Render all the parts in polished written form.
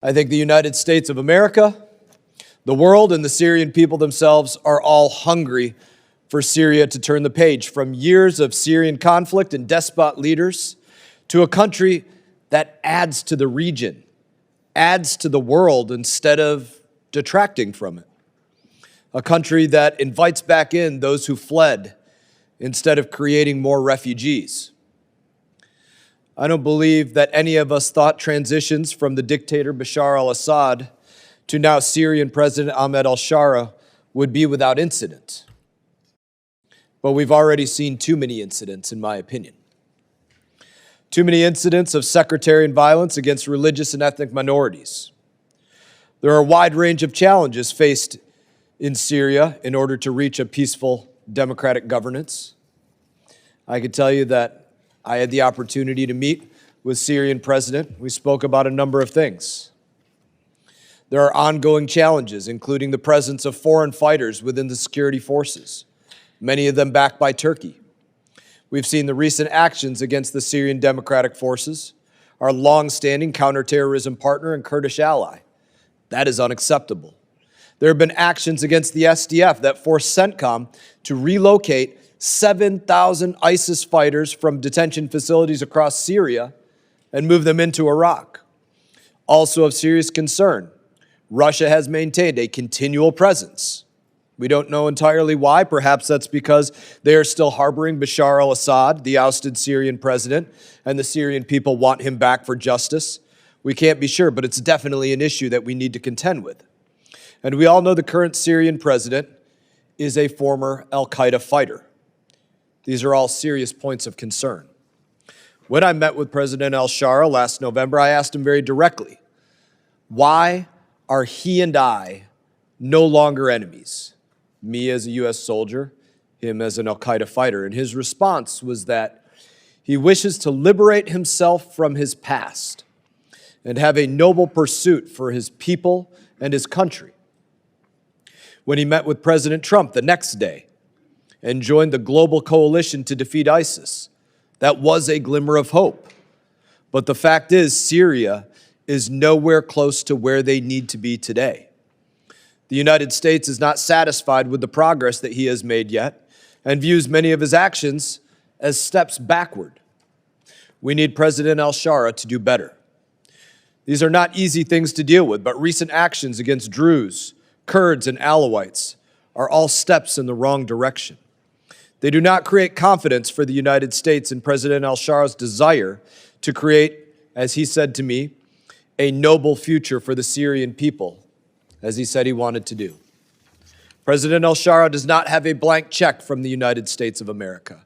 I think the United States of America, the world, and the Syrian people themselves are all hungry for Syria to turn the page from years of Syrian conflict and despot leaders to a country that adds to the region, adds to the world instead of detracting from it. A country that invites back in those who fled instead of creating more refugees. I don't believe that any of us thought transitions from the dictator Bashar al-Assad to now Syrian President Ahmed al-Shara would be without incident. But we've already seen too many incidents, in my opinion. Too many incidents of sectarian violence against religious and ethnic minorities. There are a wide range of challenges faced in Syria in order to reach a peaceful democratic governance. I can tell you that I had the opportunity to meet with Syrian president. We spoke about a number of things. There are ongoing challenges, including the presence of foreign fighters within the security forces, many of them backed by Turkey. We've seen the recent actions against the Syrian Democratic Forces, our long-standing counterterrorism partner and Kurdish ally. That is unacceptable. There have been actions against the SDF that forced CENTCOM to relocate 7,000 ISIS fighters from detention facilities across Syria and move them into Iraq. Also of serious concern, Russia has maintained a continual presence. We don't know entirely why. Perhaps that's because they are still harboring Bashar al-Assad, the ousted Syrian president, and the Syrian people want him back for justice. We can't be sure, but it's definitely an issue that we need to contend with. And we all know the current Syrian president is a former al-Qaeda fighter. These are all serious points of concern. When I met with President al-Shara last November, I asked him very directly, why are he and I no longer enemies? Me as a U.S. soldier, him as an al-Qaeda fighter. And his response was that he wishes to liberate himself from his past and have a noble pursuit for his people and his country. When he met with President Trump the next day and joined the global coalition to defeat ISIS, that was a glimmer of hope. But the fact is, Syria is nowhere close to where they need to be today. The United States is not satisfied with the progress that he has made yet and views many of his actions as steps backward. We need President al-Shara to do better. These are not easy things to deal with, but recent actions against Druze, Kurds, and Alawites are all steps in the wrong direction. They do not create confidence for the United States in President al-Shara's desire to create, as he said to me, a noble future for the Syrian people, as he said he wanted to do. President al-Shara does not have a blank check from the United States of America.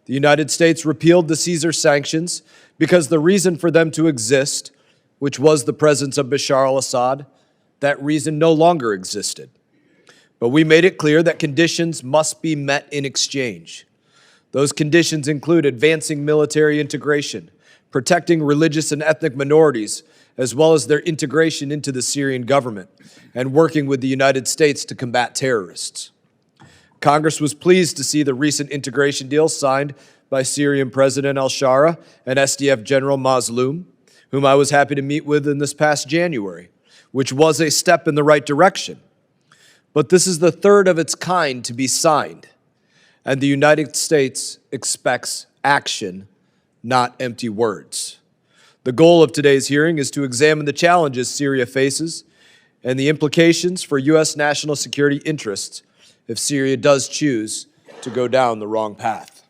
The United States repealed the Caesar sanctions because the reason for them to exist, which was the presence of Bashar al-Assad, that reason no longer existed. But we made it clear that conditions must be met in exchange. Those conditions include advancing military integration, protecting religious and ethnic minorities, as well as their integration into the Syrian government, and working with the United States to combat terrorists. Congress was pleased to see the recent integration deal signed by Syrian President al-Shara and SDF General Mazloum, whom I was happy to meet with in this past January, which was a step in the right direction. But this is the third of its kind to be signed, and the United States expects action, not empty words. The goal of today's hearing is to examine the challenges Syria faces and the implications for U.S. national security interests if Syria does choose to go down the wrong path.